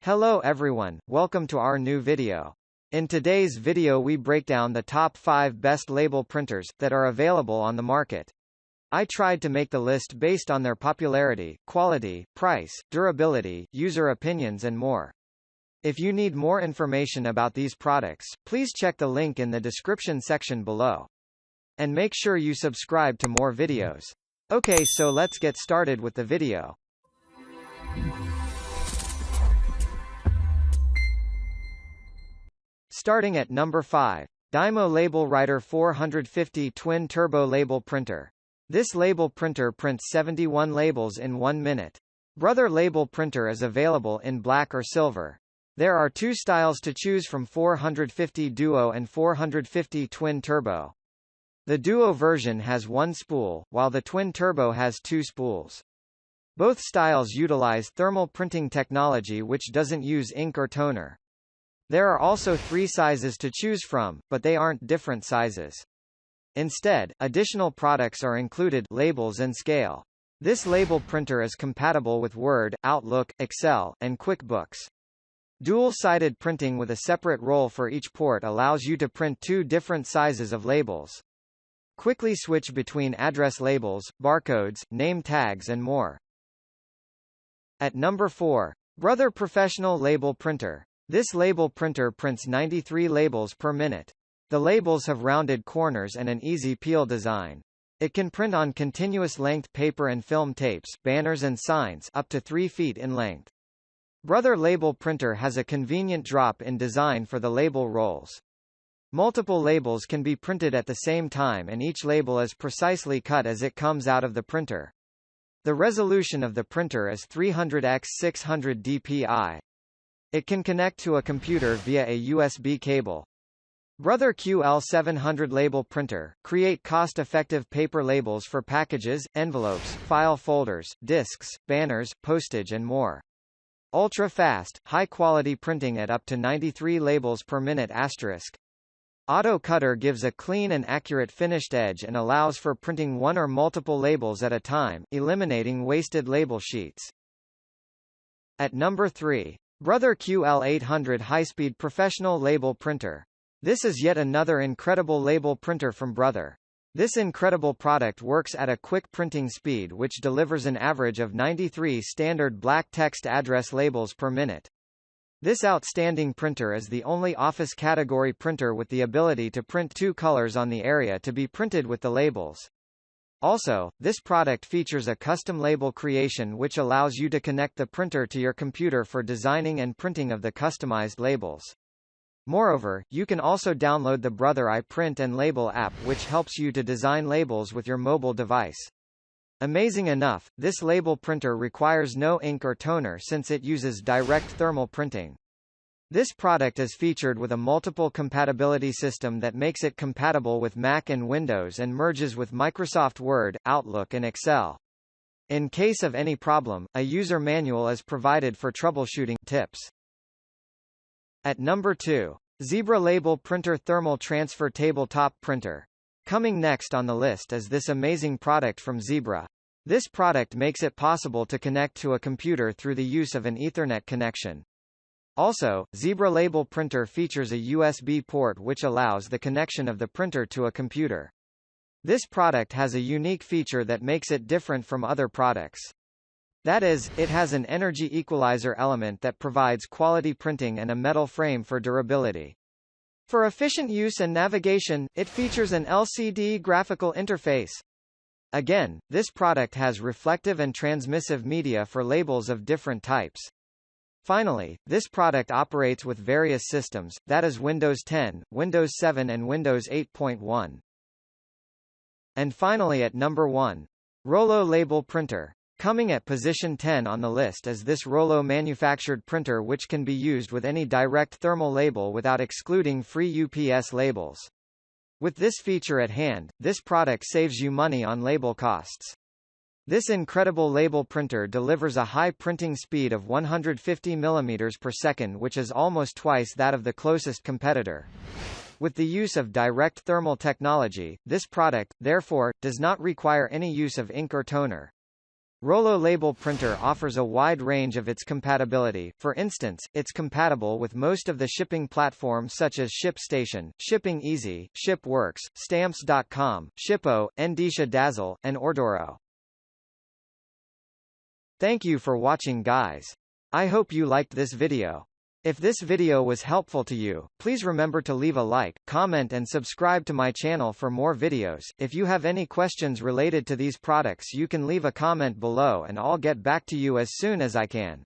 Hello everyone, welcome to our new video. In today's video we break down the top 5 best label printers that are available on the market. I tried to make the list based on their popularity, quality, price, durability, user opinions and more. If you need more information about these products, please check the link in the description section below. And make sure you subscribe to more videos. Okay, so let's get started with the video. Starting at number 5. DYMO Label Writer 450 Twin Turbo Label Printer. This label printer prints 71 labels in 1 minute. Brother label printer is available in black or silver. There are 2 styles to choose from: 450 Duo and 450 Twin Turbo. The Duo version has 1 spool, while the Twin Turbo has 2 spools. Both styles utilize thermal printing technology which doesn't use ink or toner. There are also 3 sizes to choose from, but they aren't different sizes. Instead, additional products are included: labels and scale. This label printer is compatible with Word, Outlook, Excel, and QuickBooks. Dual-sided printing with a separate roll for each port allows you to print 2 different sizes of labels. Quickly switch between address labels, barcodes, name tags and more. At number 4. Brother Professional Label Printer. This label printer prints 93 labels per minute. The labels have rounded corners and an easy peel design. It can print on continuous length paper and film tapes, banners and signs up to 3 feet in length. Brother Label Printer has a convenient drop-in design for the label rolls. Multiple labels can be printed at the same time and each label is precisely cut as it comes out of the printer. The resolution of the printer is 300x 600 dpi. It can connect to a computer via a USB cable. Brother QL700 Label Printer. Create cost-effective paper labels for packages, envelopes, file folders, discs, banners, postage and more. Ultra-fast, high-quality printing at up to 93 labels per minute *. Auto Cutter gives a clean and accurate finished edge and allows for printing 1 or multiple labels at a time, eliminating wasted label sheets. At number 3. Brother QL800 HighSpeed Professional Label Printer. This is yet another incredible label printer from Brother. This incredible product works at a quick printing speed which delivers an average of 93 standard black text address labels per minute. This outstanding printer is the only office category printer with the ability to print 2 colors on the area to be printed with the labels. Also, this product features a custom label creation which allows you to connect the printer to your computer for designing and printing of the customized labels. Moreover, you can also download the Brother iPrint and Label app which helps you to design labels with your mobile device. Amazing enough, this label printer requires no ink or toner since it uses direct thermal printing. This product is featured with a multiple compatibility system that makes it compatible with Mac and Windows and merges with Microsoft Word, Outlook and Excel. In case of any problem, a user manual is provided for troubleshooting tips. At number 2. Zebra Label Printer Thermal Transfer Tabletop Printer. Coming next on the list is this amazing product from Zebra. This product makes it possible to connect to a computer through the use of an Ethernet connection. Also, Zebra Label Printer features a USB port which allows the connection of the printer to a computer. This product has a unique feature that makes it different from other products. That is, it has an energy equalizer element that provides quality printing and a metal frame for durability. For efficient use and navigation, it features an LCD graphical interface. Again, this product has reflective and transmissive media for labels of different types. Finally, this product operates with various systems, that is Windows 10, Windows 7 and Windows 8.1. And finally at number 1. Rollo Label Printer. Coming at position 10 on the list is this Rollo manufactured printer which can be used with any direct thermal label without excluding free UPS labels. With this feature at hand, this product saves you money on label costs. This incredible label printer delivers a high printing speed of 150 mm per second which is almost twice that of the closest competitor. With the use of direct thermal technology, this product, therefore, does not require any use of ink or toner. Rollo label printer offers a wide range of its compatibility. For instance, it's compatible with most of the shipping platforms such as ShipStation, Shipping Easy, ShipWorks, Stamps.com, Shippo, Endicia Dazzle, and Ordoro. Thank you for watching, guys. I hope you liked this video. If this video was helpful to you, please remember to leave a like, comment and subscribe to my channel for more videos. If you have any questions related to these products, you can leave a comment below and I'll get back to you as soon as I can.